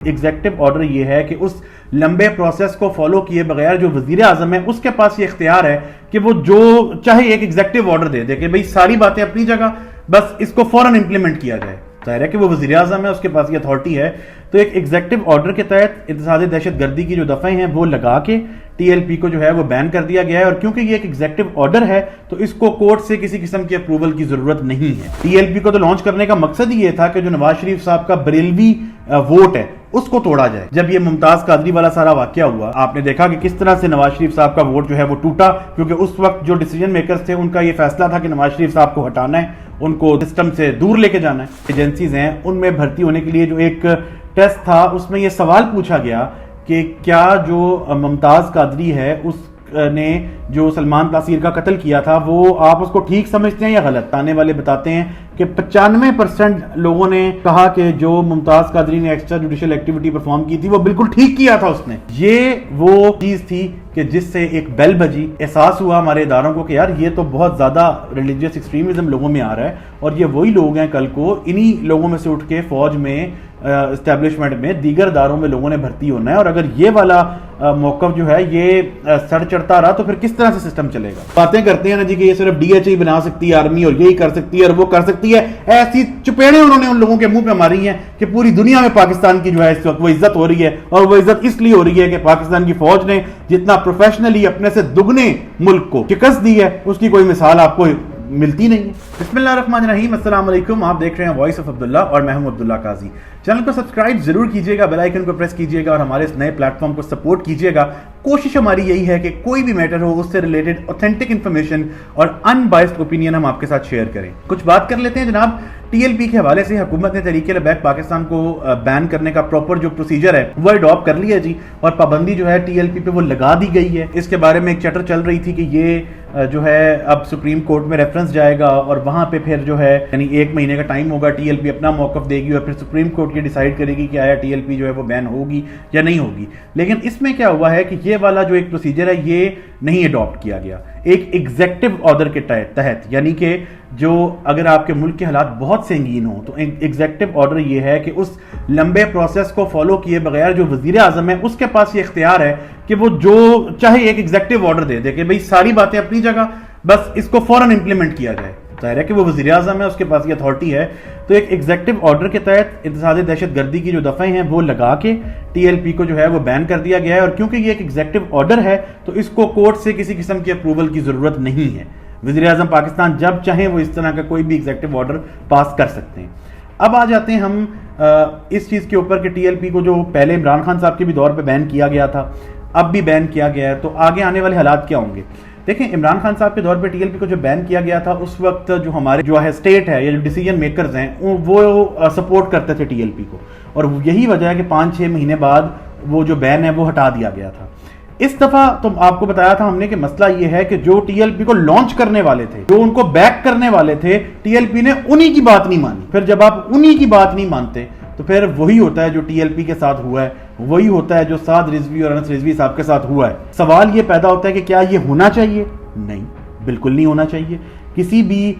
Executive order یہ ہے کہ اس لمبے پروسیس کو فالو کیے بغیر جو وزیر اعظم ہے اس کے پاس یہ اختیار ہے کہ وہ جو چاہے ایک ایگزیکٹو آرڈر دے دے کہ بھئی ساری باتیں اپنی جگہ، بس اس کو فوراً امپلیمنٹ کیا جائے. ظاہر ہے کہ وہ وزیر اعظم ہے، اس کے پاس یہ اتھارٹی ہے. تو ایک ایگزیکٹو آرڈر کے تحت اقتصادی دہشت گردی کی جو دفعیں ہیں وہ لگا کے ٹی ایل پی کو جو ہے وہ بین کر دیا گیا ہے. اور کیونکہ یہ ایک ایگزیکٹو آرڈر ہے تو اس کو کورٹ سے کسی قسم کی اپروول کی ضرورت نہیں ہے. ٹی ایل پی کو تو لانچ کرنے کا مقصد ہی یہ تھا کہ جو نواز شریف صاحب کا بریلوی ووٹ ہے اس کو توڑا جائے. جب یہ ممتاز قادری والا سارا واقعہ ہوا، آپ نے دیکھا کہ کس طرح سے نواز شریف صاحب کا ووٹ جو ہے وہ ٹوٹا، کیونکہ اس وقت جو ڈیسیجن میکرز تھے ان کا یہ فیصلہ تھا کہ نواز شریف صاحب کو ہٹانا ہے، ان کو سسٹم سے دور لے کے جانا ہے. ایجنسیز ہیں ان میں بھرتی ہونے کے لیے جو ایک ٹیسٹ تھا اس میں یہ سوال پوچھا گیا کہ کیا جو ممتاز قادری ہے اس نے جو سلمان تاثیر کا قتل کیا تھا وہ آپ اس کو ٹھیک سمجھتے ہیں یا غلط. آنے والے بتاتے ہیں کہ 95% لوگوں نے کہا کہ جو ممتاز قادری نے ایکسٹرا جوڈیشل ایکٹیویٹی پرفارم کی تھی وہ بالکل ٹھیک کیا تھا اس نے. یہ وہ چیز تھی کہ جس سے ایک بیل بجی، احساس ہوا ہمارے اداروں کو کہ یار یہ تو بہت زیادہ ریلیجیس ایکسٹریمزم لوگوں میں آ رہا ہے، اور یہ وہی لوگ ہیں کل کو انہی لوگوں میں سے اٹھ کے فوج میں، اسٹیبلشمنٹ میں، دیگر اداروں میں لوگوں نے بھرتی ہونا ہے. اور اگر یہ والا موقف جو ہے یہ سر چڑھتا رہا تو پھر کس طرح سے سسٹم چلے گا. باتیں کرتے ہیں نا جی کہ یہ صرف ڈی ایچ ہی بنا سکتی ہے آرمی، اور یہی کر سکتی ہے اور وہ کر سکتی ہے. ایسی چپیڑیں انہوں نے ان لوگوں کے منہ پہ ماری ہیں کہ پوری دنیا میں پاکستان کی جو ہے اس وقت وہ عزت ہو رہی ہے. اور وہ عزت اس لیے ہو رہی ہے کہ پاکستان کی فوج نے جتنا پروفیشنلی اپنے سے دگنے ملک کو شکست دی ہے اس کی کوئی مثال آپ کو ملتی نہیں ہے. بسم اللہ الرحمن الرحیم. السلام علیکم. آپ دیکھ رہے ہیں وائس آف عبداللہ اور میں ہوں عبداللہ قاضی. چینل کو سبسکرائب ضرور کیجئے گا، بیل آئیکن کو پریس کیجئے گا اور ہمارے اس نئے پلیٹ فارم کو سپورٹ کیجئے گا. کوشش ہماری یہی ہے کہ کوئی بھی میٹر ہو اس سے ریلیٹڈ اوتھینٹک انفارمیشن اور ان بائسڈ اوپینین ہم آپ کے ساتھ شیئر کریں. کچھ بات کر لیتے ہیں جناب. ٹی ایل پی کے حوالے سے حکومت نے تحریک لبیک پاکستان کو بین کرنے کا پراپر جو پروسیجر ہے وہ اڈاپٹ کر لیا جی، اور پابندی جو ہے ٹی ایل پی پہ وہ لگا دی گئی ہے. اس کے بارے میں ایک چیٹر چل رہی تھی کہ یہ جو ہے اب سپریم کورٹ میں ریفرنس جائے گا اور وہاں پہ پھر جو ہے یعنی 1 مہینے کا ٹائم ہوگا، ٹی ایل پی اپنا موقف دے گی اور پھر سپریم کورٹ یہ ڈیسائیڈ کرے گی کہ آیا ٹی ایل پی جو ہے وہ بین ہوگی یا نہیں ہوگی. لیکن اس میں کیا ہوا ہے کہ یہ والا جو ایک پروسیجر ہے یہ نہیں اڈاپٹ کیا گیا ایک ایگزیکٹو آرڈر کے تحت. یعنی کہ جو اگر آپ کے ملک کے حالات بہت سنگین ہوں تو ایگزیکٹو آرڈر یہ ہے کہ اس لمبے پروسیس کو فالو کیے بغیر جو وزیر اعظم ہے اس کے پاس یہ اختیار ہے کہ وہ جو چاہے ایک ایگزیکٹو آرڈر دے دے کہ بھئی ساری باتیں اپنی جگہ، بس اس کو فوراً امپلیمنٹ کیا جائے. ظاہر ہے کہ وہ وزیر اعظم ہے، اس کے پاس یہ اتھارٹی ہے. تو ایک ایگزیکٹو آرڈر کے تحت اقتصادی دہشت گردی کی جو دفعیں ہیں وہ لگا کے ٹی ایل پی کو جو ہے وہ بین کر دیا گیا ہے. اور کیونکہ یہ ایک ایگزیکٹو آرڈر ہے تو اس کو کورٹ سے کسی قسم کی اپروول کی ضرورت نہیں ہے. وزیر اعظم پاکستان جب چاہیں وہ اس طرح کا کوئی بھی ایگزیکٹو آرڈر پاس کر سکتے ہیں. اب آ جاتے ہیں ہم اس چیز کے اوپر کہ ٹی ایل پی کو جو پہلے عمران خان صاحب کے بھی دور پہ بین کیا گیا تھا، اب بھی بین کیا گیا ہے، تو آگے آنے والے حالات کیا ہوں گے. دیکھیں عمران خان صاحب کے دور پہ ٹی ایل پی کو جو بین کیا گیا تھا اس وقت جو ہمارے جو ہے اسٹیٹ ہے یا جو ڈیسیجن میکرز ہیں وہ سپورٹ کرتے تھے ٹی ایل پی کو، اور یہی وجہ ہے کہ 5-6 مہینے بعد وہ جو بین ہے وہ ہٹا دیا گیا تھا. اس دفعہ تو آپ کو بتایا تھا ہم نے کہ مسئلہ یہ ہے کہ جو ٹی ایل پی کو لانچ کرنے والے تھے، جو ان کو بیک کرنے والے تھے، ٹی ایل پی نے انہی کی بات نہیں مانی. پھر جب آپ انہی کی بات نہیں مانتے تو پھر وہی ہوتا ہے جو ٹی ایل پی کے ساتھ ہوا ہے، وہی ہوتا ہے جو سعد رضوی اور انس رضوی صاحب کے ساتھ ہوا ہے. سوال یہ پیدا ہوتا ہے کہ کیا یہ ہونا چاہیے؟ نہیں، بالکل نہیں ہونا چاہیے. کسی بھی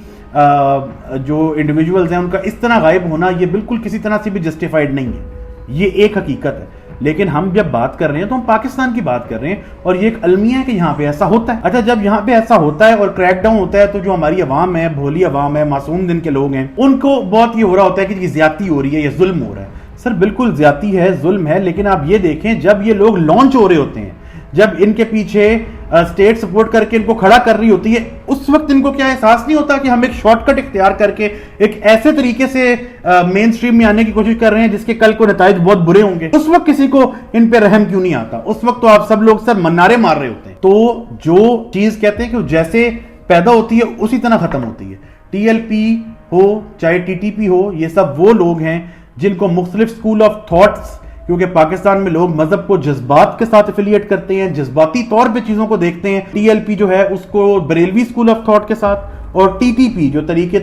جو انڈیویجولز ہیں ان کا اس طرح غائب ہونا یہ بالکل کسی طرح سے بھی جسٹیفائڈ نہیں ہے. یہ ایک حقیقت ہے. لیکن ہم جب بات کر رہے ہیں تو ہم پاکستان کی بات کر رہے ہیں اور یہ ایک المیہ ہے کہ یہاں پہ ایسا ہوتا ہے. اچھا جب یہاں پہ ایسا ہوتا ہے اور کریک ڈاؤن ہوتا ہے تو جو ہماری عوام ہے، بھولی عوام ہے، معصوم دن کے لوگ ہیں، ان کو بہت یہ ہو رہا ہوتا ہے کہ یہ زیادتی ہو رہی ہے، یہ ظلم ہو رہا ہے. سر بالکل زیادتی ہے، ظلم ہے، لیکن آپ یہ دیکھیں جب یہ لوگ لانچ ہو رہے ہوتے ہیں، جب ان کے پیچھے اسٹیٹ سپورٹ کر کے ان کو کھڑا کر رہی ہوتی ہے، اس وقت ان کو کیا احساس نہیں ہوتا کہ ہم ایک شارٹ کٹ اختیار کر کے ایک ایسے طریقے سے مین سٹریم میں آنے کی کوشش کر رہے ہیں جس کے کل کو نتائج بہت برے ہوں گے. اس وقت کسی کو ان پہ رحم کیوں نہیں آتا؟ اس وقت تو آپ سب لوگ سب منارے مار رہے ہوتے ہیں. تو جو چیز کہتے ہیں کہ جیسے پیدا ہوتی ہے اسی طرح ختم ہوتی ہے. ٹی ایل پی ہو چاہے ٹی ٹی پی ہو، یہ سب وہ لوگ ہیں جن کو مختلف اسکول آف تھاٹس، کیونکہ پاکستان میں لوگ مذہب کو جذبات کے ساتھ افیلیٹ کرتے ہیں، جذباتی طور پہ چیزوں کو دیکھتے ہیں. ٹی ایل پی جو ہے اس کو بریلوی اسکول آف تھاٹ کے ساتھ، اور ٹی ٹی پی جو طریقے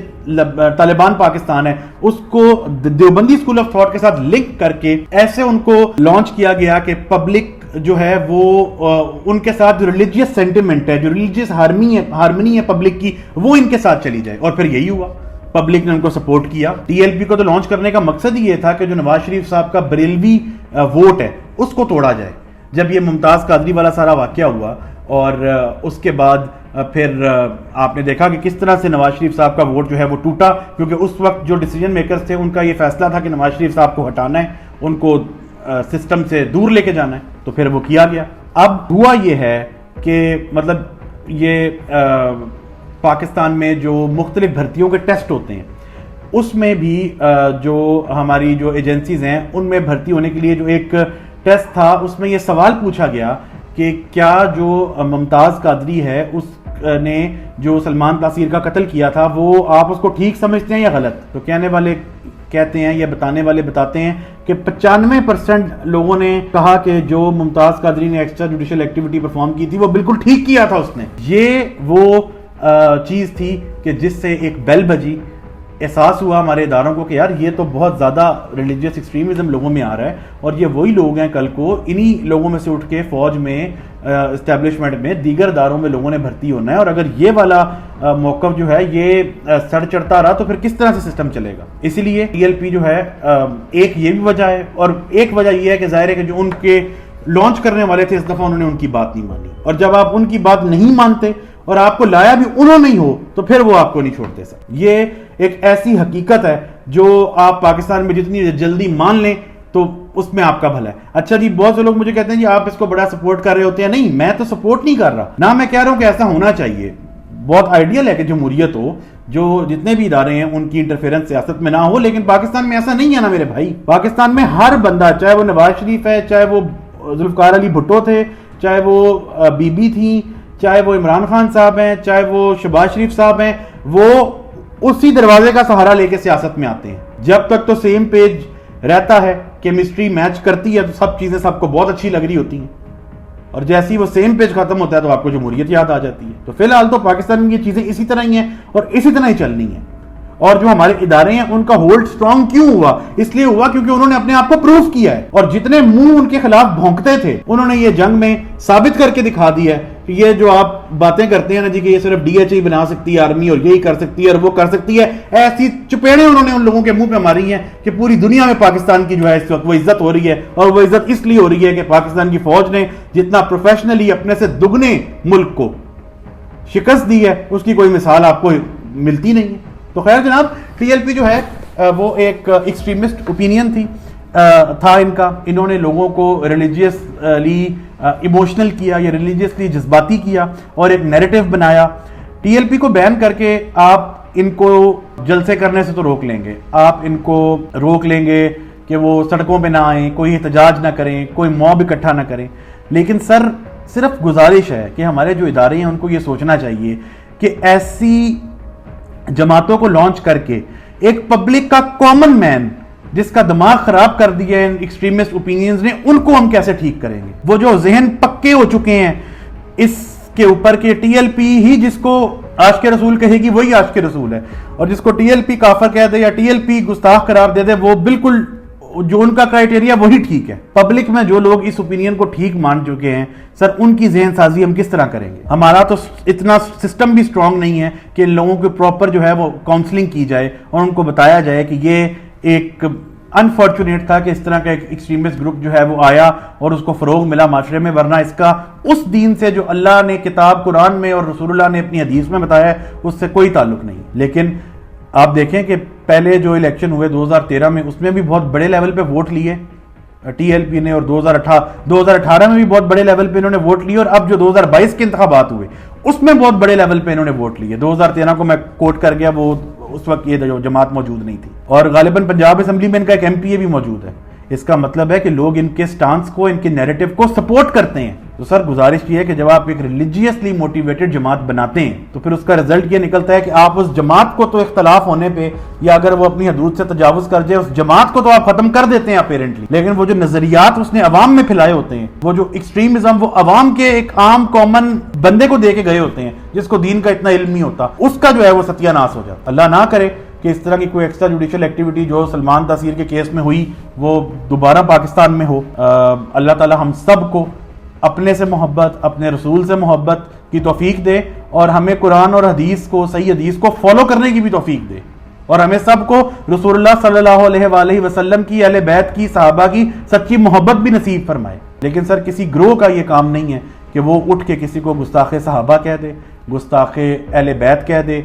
طالبان پاکستان ہے اس کو دیوبندی اسکول آف تھاٹ کے ساتھ لنک کر کے ایسے ان کو لانچ کیا گیا کہ پبلک جو ہے وہ ان کے ساتھ جو ریلیجیس سینٹیمنٹ ہے، جو ریلیجیس ہارمنی ہے پبلک کی، وہ ان کے ساتھ چلی جائے. اور پھر یہی ہوا، پبلک نے ان کو سپورٹ کیا. ٹی ایل پی کو تو لانچ کرنے کا مقصد ہی یہ تھا کہ جو نواز شریف صاحب کا بریلوی ووٹ ہے اس کو توڑا جائے. جب یہ ممتاز قادری والا سارا واقعہ ہوا اور اس کے بعد پھر آپ نے دیکھا کہ کس طرح سے نواز شریف صاحب کا ووٹ جو ہے وہ ٹوٹا, کیونکہ اس وقت جو ڈیسیجن میکرز تھے ان کا یہ فیصلہ تھا کہ نواز شریف صاحب کو ہٹانا ہے, ان کو سسٹم سے دور لے کے جانا ہے, تو پھر وہ کیا گیا. اب ہوا یہ ہے کہ مطلب یہ پاکستان میں جو مختلف بھرتیوں کے ٹیسٹ ہوتے ہیں اس میں بھی جو ہماری جو ایجنسیز ہیں ان میں بھرتی ہونے کے لیے جو ایک ٹیسٹ تھا اس میں یہ سوال پوچھا گیا کہ کیا جو ممتاز قادری ہے اس نے جو سلمان تاثیر کا قتل کیا تھا وہ آپ اس کو ٹھیک سمجھتے ہیں یا غلط. تو کہنے والے کہتے ہیں یا بتانے والے بتاتے ہیں کہ 95% لوگوں نے کہا کہ جو ممتاز قادری نے ایکسٹرا جوڈیشل ایکٹیویٹی پرفارم کی تھی وہ بالکل ٹھیک کیا تھا اس نے. یہ وہ چیز تھی کہ جس سے ایک بیل بجی, احساس ہوا ہمارے اداروں کو کہ یار یہ تو بہت زیادہ ریلیجیس ایکسٹریمزم لوگوں میں آ رہا ہے, اور یہ وہی لوگ ہیں کل کو انہی لوگوں میں سے اٹھ کے فوج میں اسٹیبلشمنٹ میں دیگر اداروں میں لوگوں نے بھرتی ہونا ہے, اور اگر یہ والا موقف جو ہے یہ سڑ چڑھتا رہا تو پھر کس طرح سے سسٹم چلے گا. اسی لیے ٹی ایل پی جو ہے ایک یہ بھی وجہ ہے, اور ایک وجہ یہ ہے کہ ظاہر ہے کہ جو ان کے لانچ کرنے والے تھے اس دفعہ انہوں نے ان کی بات نہیں مانی, اور جب آپ ان کی بات نہیں مانتے اور آپ کو لایا بھی انہوں نہیں ہو تو پھر وہ آپ کو نہیں چھوڑتے سر. یہ ایک ایسی حقیقت ہے جو آپ پاکستان میں جتنی جلدی مان لیں تو اس میں آپ کا بھلا ہے. اچھا جی, بہت سے لوگ مجھے کہتے ہیں جی آپ اس کو بڑا سپورٹ کر رہے ہوتے ہیں. نہیں, میں تو سپورٹ نہیں کر رہا, نہ میں کہہ رہا ہوں کہ ایسا ہونا چاہیے. بہت آئیڈیل ہے کہ جمہوریت ہو, جو جتنے بھی ادارے ہیں ان کی انٹرفیرنس سیاست میں نہ ہو, لیکن پاکستان میں ایسا نہیں ہے نا میرے بھائی. پاکستان میں ہر بندہ, چاہے وہ نواز شریف ہے, چاہے وہ ذوالفقار علی بھٹو تھے, چاہے وہ بی بی تھیں, چاہے وہ عمران خان صاحب ہیں, چاہے وہ شہباز شریف صاحب ہیں, وہ اسی دروازے کا سہارا لے کے سیاست میں آتے ہیں. جب تک تو سیم پیج رہتا ہے, کیمسٹری میچ کرتی ہے تو سب چیزیں سب کو بہت اچھی لگ رہی ہوتی ہیں, اور جیسے ہی وہ سیم پیج ختم ہوتا ہے تو آپ کو جمہوریت یاد آ جاتی ہے. تو فی الحال تو پاکستان میں یہ چیزیں اسی طرح ہی ہیں اور اسی طرح ہی چلنی ہیں. اور جو ہمارے ادارے ہیں ان کا ہولڈ سٹرونگ کیوں ہوا؟ اس لیے ہوا کیونکہ انہوں نے اپنے آپ کو پروف کیا ہے, اور جتنے منہ ان کے خلاف بھونکتے تھے انہوں نے یہ جنگ میں ثابت کر کے دکھا دیا ہے کہ یہ جو آپ باتیں کرتے ہیں نا جی کہ یہ صرف ڈی ایچ ای بنا سکتی ہے آرمی, اور یہی کر سکتی ہے اور وہ کر سکتی ہے, ایسی چپیڑیں انہوں نے ان لوگوں کے منہ پہ ماری ہیں کہ پوری دنیا میں پاکستان کی جو ہے اس وقت وہ عزت ہو رہی ہے. اور وہ عزت اس لیے ہو رہی ہے کہ پاکستان کی فوج نے جتنا پروفیشنلی اپنے سے دگنے ملک کو شکست دی ہے اس کی کوئی مثال آپ کو ملتی نہیں ہے. تو خیر جناب, ٹی ایل پی جو ہے وہ ایک ایکسٹریمسٹ اوپینین تھا ان کا. انہوں نے لوگوں کو ریلیجیسلی ایموشنل کیا یا ریلیجیسلی جذباتی کیا اور ایک نیریٹو بنایا. ٹی ایل پی کو بین کر کے آپ ان کو جلسے کرنے سے تو روک لیں گے, آپ ان کو روک لیں گے کہ وہ سڑکوں پہ نہ آئیں, کوئی احتجاج نہ کریں, کوئی موب اکٹھا نہ کریں. لیکن سر صرف گزارش ہے کہ ہمارے جو ادارے ہیں ان کو یہ سوچنا چاہیے کہ ایسی جماعتوں کو لانچ کر کے ایک پبلک کا کامن مین جس کا دماغ خراب کر دیا ہے ایکسٹریمسٹ اوپینینز نے, ان کو ہم کیسے ٹھیک کریں گے؟ وہ جو ذہن پکے ہو چکے ہیں اس کے اوپر کہ ٹی ایل پی ہی جس کو عاشق رسول کہے گی وہی عاشق رسول ہے, اور جس کو ٹی ایل پی کافر کہہ دے یا ٹی ایل پی گستاخ قرار دے دے وہ بالکل جو ان کا کرائیٹیریا وہی ٹھیک ہے. پبلک میں جو لوگ اس اوپینین کو ٹھیک مان چکے ہیں سر, ان کی ذہن سازی ہم کس طرح کریں گے؟ ہمارا تو اتنا سسٹم بھی سٹرونگ نہیں ہے کہ ان لوگوں کو پراپر جو ہے وہ کاؤنسلنگ کی جائے اور ان کو بتایا جائے کہ یہ ایک انفارچونیٹ تھا کہ اس طرح کا ایک ایکسٹریمسٹ گروپ جو ہے وہ آیا اور اس کو فروغ ملا معاشرے میں, ورنہ اس کا اس دین سے جو اللہ نے کتاب قرآن میں اور رسول اللہ نے اپنی حدیث میں بتایا ہے اس سے کوئی تعلق نہیں. لیکن آپ دیکھیں کہ پہلے جو الیکشن ہوئے 2013 میں اس میں بھی بہت بڑے لیول پہ ووٹ لیے ٹی ایل پی نے, اور 2018 میں بھی بہت بڑے لیول پہ انہوں نے ووٹ لیے, اور اب جو 2022 کے انتخابات ہوئے اس میں بہت بڑے لیول پہ انہوں نے ووٹ لیے. 2013 کو میں کوٹ کر گیا, وہ اس وقت یہ جماعت موجود نہیں تھی, اور غالباً پنجاب اسمبلی میں ان کا ایک ایم پی اے بھی موجود ہے. اس کا مطلب ہے کہ لوگ ان کے سٹانس کو, ان کے نیریٹو کو سپورٹ کرتے ہیں. تو سر گزارش یہ ہے کہ جب آپ ایک ریلیجیسلی موٹیویٹڈ جماعت بناتے ہیں تو پھر اس کا رزلٹ یہ نکلتا ہے کہ آپ اس جماعت کو تو اختلاف ہونے پہ یا اگر وہ اپنی حدود سے تجاوز کر جائے اس جماعت کو تو آپ ختم کر دیتے ہیں اپیرنٹلی, لیکن وہ جو نظریات اس نے عوام میں پھیلائے ہوتے ہیں, وہ جو ایکسٹریمزم وہ عوام کے ایک عام کامن بندے کو دے کے گئے ہوتے ہیں جس کو دین کا اتنا علم نہیں ہوتا, اس کا جو ہے وہ ستیہ ناش ہو جاتا. اللہ نہ کرے کہ اس طرح کی کوئی ایکسٹرا جوڈیشل ایکٹیویٹی جو سلمان تاثیر کے کیس میں ہوئی وہ دوبارہ پاکستان میں ہو. اللہ تعالی ہم سب کو اپنے سے محبت, اپنے رسول سے محبت کی توفیق دے, اور ہمیں قرآن اور حدیث کو, صحیح حدیث کو فالو کرنے کی بھی توفیق دے. اور ہمیں سب کو رسول اللہ صلی اللہ علیہ وآلہ وسلم کی، اہل بیت کی، صحابہ کی سچی محبت بھی نصیب فرمائے. لیکن سر کسی گروہ کا یہ کام نہیں ہے کہ وہ اٹھ کے کسی کو گستاخ صحابہ کہہ دے، گستاخ اہل بیت کہہ دے،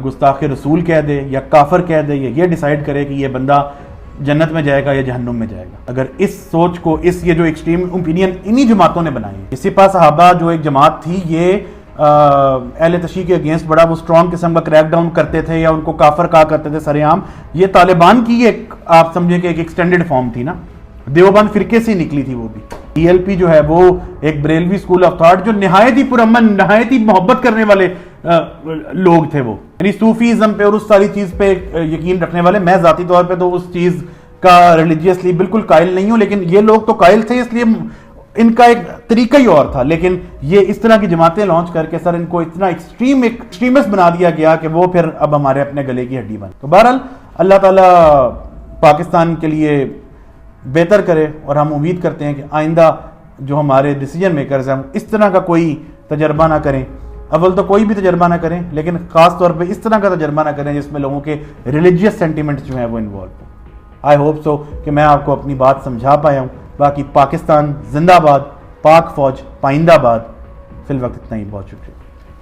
گستاخ رسول کہہ دے، یا کافر کہہ دے، یا یہ ڈیسائیڈ کرے کہ یہ بندہ جنت میں جائے گا یا جہنم میں جائے گا. اگر اس سوچ کو، یہ جو ایکسٹریم اوپینین انہی جماعتوں نے بنائی ہے. سپاہ صحابہ جو ایک جماعت تھی، یہ اہل تشیع کے اگینسٹ بڑا وہ اسٹرانگ قسم کا کریک ڈاؤن کرتے تھے، یا ان کو کافر کہا کرتے تھے سر عام. یہ طالبان کی ایک، آپ سمجھیں کہ ایک ایکسٹینڈڈ فارم تھی نا، دیوبند فرقے سے نکلی تھی. وہ بھی ٹی ایل پی جو ہے وہ ایک بریلوی اسکول آف تھاٹ جو نہایت ہی پرامن، نہایت ہی محبت کرنے والے لوگ تھے. وہ یعنی صوفیزم پہ اور اس ساری چیز پہ یقین رکھنے والے. میں ذاتی طور پہ تو اس چیز کا ریلیجیسلی بالکل قائل نہیں ہوں، لیکن یہ لوگ تو قائل تھے، اس لیے ان کا ایک طریقہ ہی اور تھا. لیکن یہ اس طرح کی جماعتیں لانچ کر کے سر ان کو اتنا ایکسٹریمسٹ بنا دیا گیا کہ وہ پھر اب ہمارے اپنے گلے کی ہڈی بن. تو بہرحال اللہ تعالیٰ پاکستان کے لیے بہتر کرے، اور ہم امید کرتے ہیں کہ آئندہ جو ہمارے ڈیسیجن میکرز ہیں اس طرح کا کوئی تجربہ نہ کریں. اول تو کوئی بھی تجربہ نہ کریں، لیکن خاص طور پہ اس طرح کا تجربہ نہ کریں جس میں لوگوں کے ریلیجیس سینٹیمنٹس جو ہیں وہ انوالو ہوں. آئی ہوپ سو کہ میں آپ کو اپنی بات سمجھا پایا ہوں. باقی پاکستان زندہ باد، پاک فوج پائندہ باد. فی الوقت اتنا ہی، بہت شکریہ.